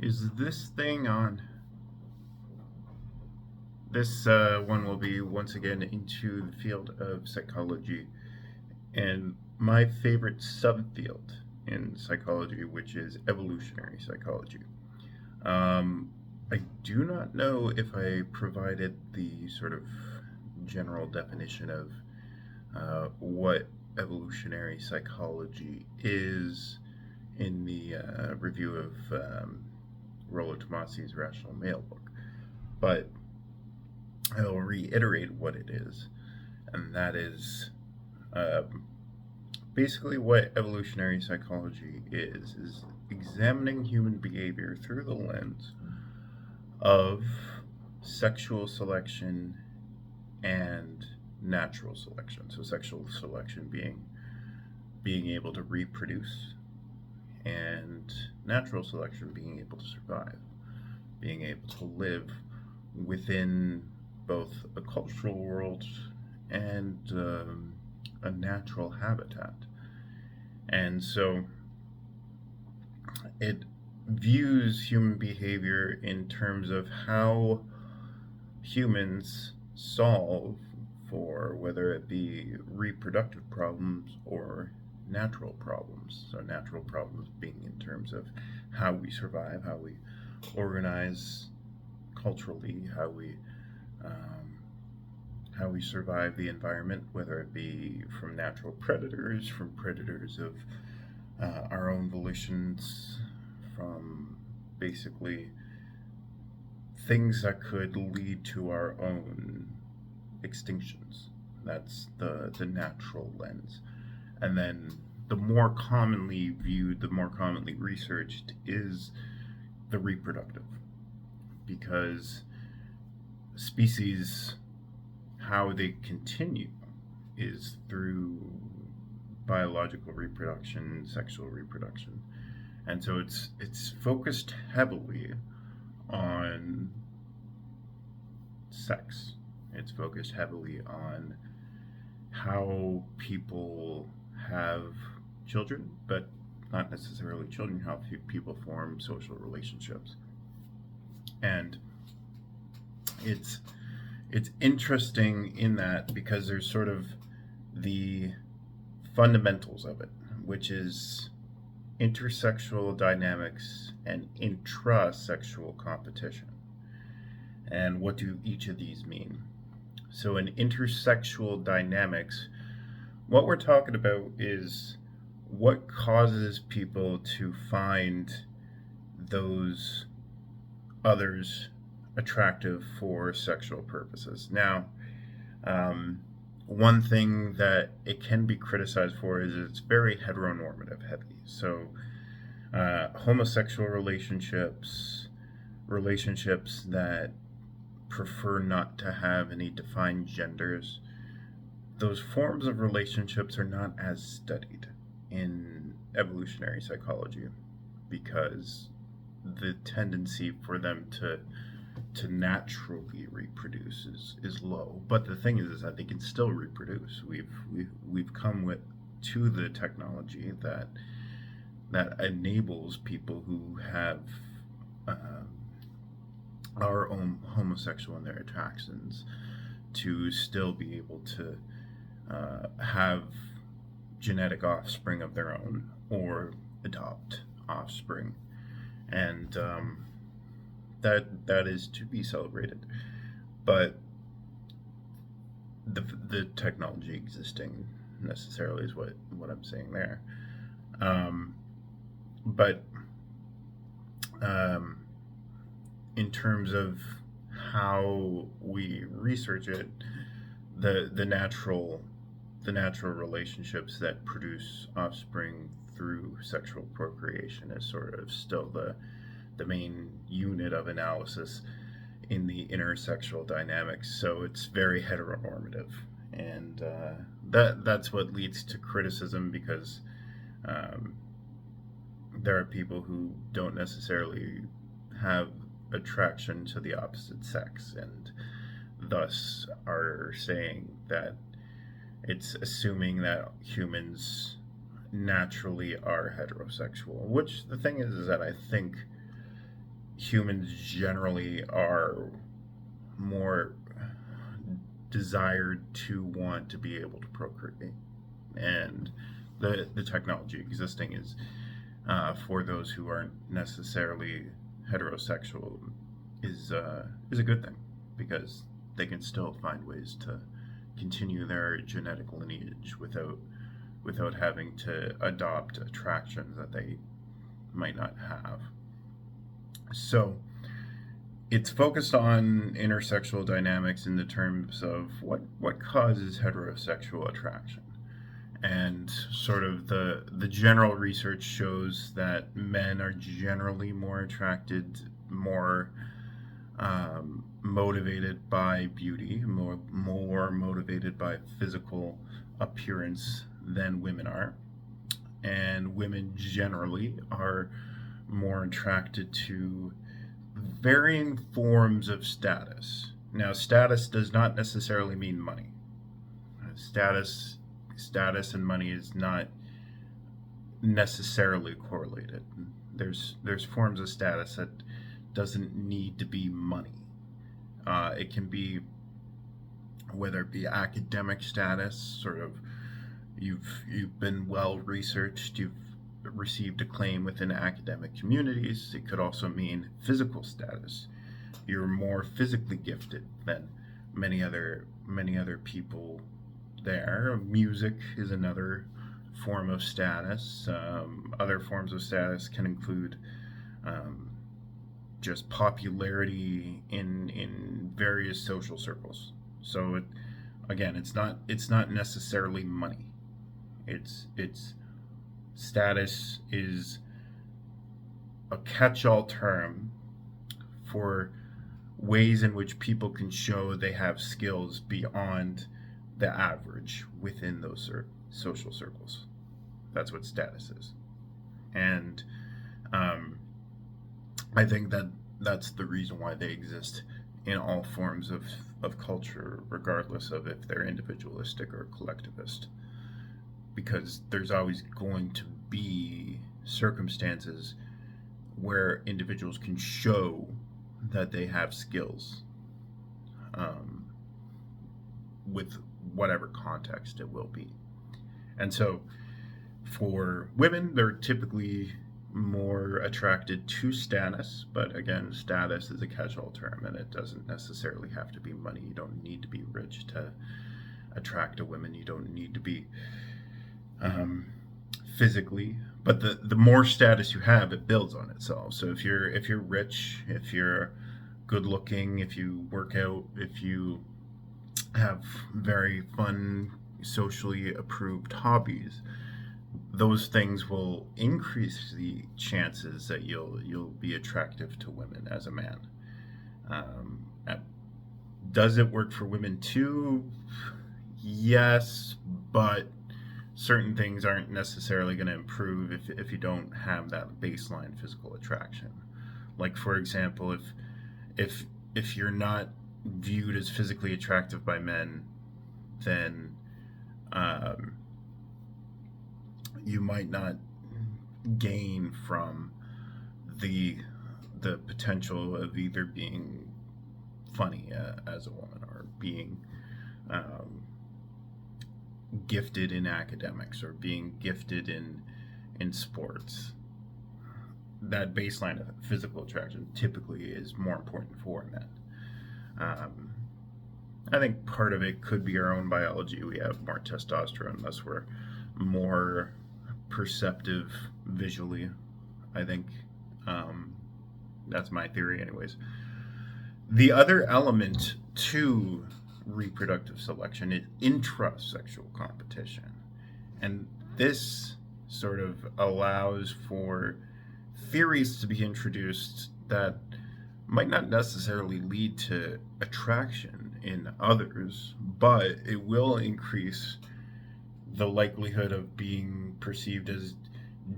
Is this thing on? This one will be once again into the field of psychology and my favorite subfield in psychology, which is evolutionary psychology. Um, I do not know if I provided the sort of general definition of what evolutionary psychology is in the review of Rollo Tomasi's Rational Male book, but I'll reiterate what it is, and that is basically what evolutionary psychology is examining human behavior through the lens of sexual selection and natural selection. So sexual selection being able to reproduce, and natural selection being able to survive, being able to live within both a cultural world and a natural habitat. And so it views human behavior in terms of how humans solve for whether it be reproductive problems or natural problems. So natural problems being in terms of how we survive, how we organize culturally, um, how we survive the environment, whether it be from natural predators, from predators of our own volitions, from basically things that could lead to our own extinctions. That's the natural lens. And then the more commonly viewed, the more commonly researched is the reproductive, because species, how they continue is through biological reproduction, sexual reproduction. And so it's focused heavily on sex. It's focused heavily on how people have children, but not necessarily children, how people form social relationships. And it's interesting in that because there's sort of the fundamentals of it, which is intersexual dynamics and intrasexual competition. And what do each of these mean? So in intersexual dynamics, what we're talking about is what causes people to find those others attractive for sexual purposes. Now, one thing that it can be criticized for is it's very heteronormative heavy. So, homosexual relationships, relationships that prefer not to have any defined genders, those forms of relationships are not as studied in evolutionary psychology because the tendency for them to naturally reproduce is low. But the thing is that they can still reproduce. We've come to the technology that enables people who have our own homosexual in their attractions to still be able to have genetic offspring of their own or adopt offspring, and that is to be celebrated. But the technology existing necessarily is what I'm saying there. But in terms of how we research it, the natural relationships that produce offspring through sexual procreation is sort of still the main unit of analysis in the intersexual dynamics. So it's very heteronormative, and that's what leads to criticism because there are people who don't necessarily have attraction to the opposite sex, and thus are saying that it's assuming that humans naturally are heterosexual. Which the thing is that I think humans generally are more desired to want to be able to procreate, and the technology existing is for those who aren't necessarily heterosexual is a good thing, because they can still find ways to continue their genetic lineage without having to adopt attractions that they might not have. So it's focused on intersexual dynamics in the terms of what causes heterosexual attraction. And sort of the general research shows that men are generally more attracted, more motivated by beauty, more motivated by physical appearance than women are. And women generally are more attracted to varying forms of status. Now, status does not necessarily mean money. Status and money is not necessarily correlated. There's forms of status that doesn't need to be money. It can be, whether it be academic status, sort of you've been well researched, you've received acclaim within academic communities. It could also mean physical status. You're more physically gifted than many other people there. Music is another form of status. Other forms of status can include just popularity in various social circles. So it's not necessarily money. It's status is a catch-all term for ways in which people can show they have skills beyond the average within those social circles. That's what status is. And I think that's the reason why they exist in all forms of culture, regardless of if they're individualistic or collectivist. Because there's always going to be circumstances where individuals can show that they have skills, with whatever context it will be. And so for women, they're typically more attracted to status, but again, status is a catch-all term, and it doesn't necessarily have to be money. You don't need to be rich to attract a woman. You don't need to be physically, but the more status you have, it builds on itself. So if you're rich, if you're good looking, if you work out, if you have very fun, socially approved hobbies, those things will increase the chances that you'll be attractive to women as a man. Does it work for women too? Yes, but certain things aren't necessarily going to improve if you don't have that baseline physical attraction. Like, for example, if you're not viewed as physically attractive by men, then you might not gain from the potential of either being funny as a woman, or being gifted in academics, or being gifted in sports. That baseline of physical attraction typically is more important for men. I think part of it could be our own biology. We have more testosterone, thus we're more perceptive visually, I think. That's my theory anyways. The other element to reproductive selection is intrasexual competition. And this sort of allows for theories to be introduced that might not necessarily lead to attraction in others, but it will increase the likelihood of being perceived as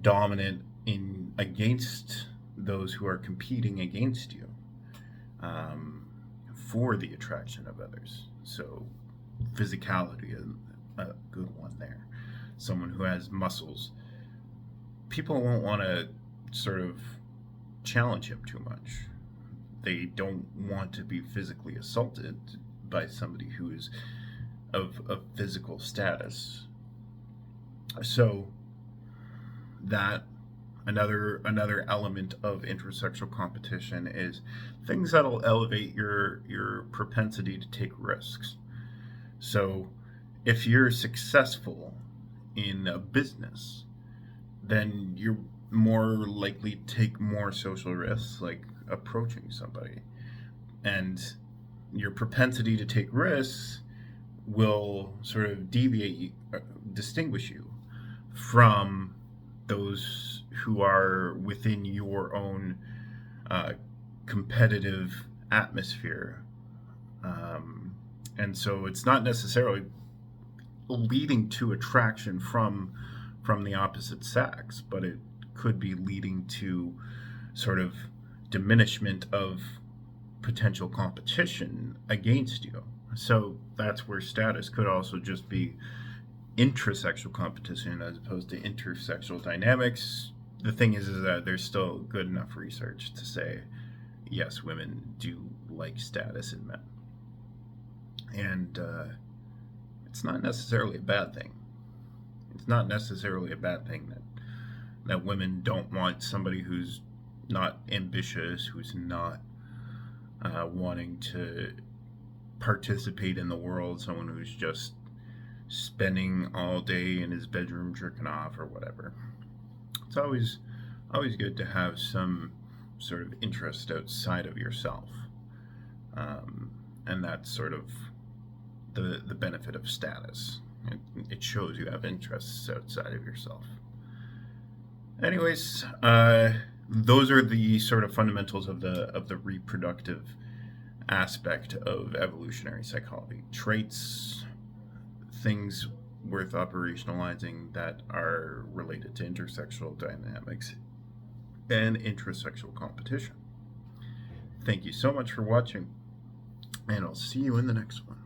dominant against those who are competing against you, for the attraction of others. So physicality is a good one there. Someone who has muscles, people won't want to sort of challenge him too much. They don't want to be physically assaulted by somebody who is of physical status. So that another element of intersexual competition is things that'll elevate your propensity to take risks. So if you're successful in a business, then you're more likely to take more social risks, like approaching somebody. And your propensity to take risks will sort of distinguish you from those who are within your own competitive atmosphere. And so it's not necessarily leading to attraction from the opposite sex, but it could be leading to sort of diminishment of potential competition against you. So that's where status could also just be intrasexual competition as opposed to intersexual dynamics. The thing is that there's still good enough research to say, yes, women do like status in men. And it's not necessarily a bad thing. It's not necessarily a bad thing that women don't want somebody who's not ambitious, who's not wanting to participate in the world, someone who's just spending all day in his bedroom jerking off or whatever. It's always good to have some sort of interest outside of yourself, and that's sort of the benefit of status. It shows you have interests outside of yourself. Anyways, those are the sort of fundamentals of the reproductive aspect of evolutionary psychology. Traits, things worth operationalizing that are related to intersexual dynamics and intrasexual competition. Thank you so much for watching, and I'll see you in the next one.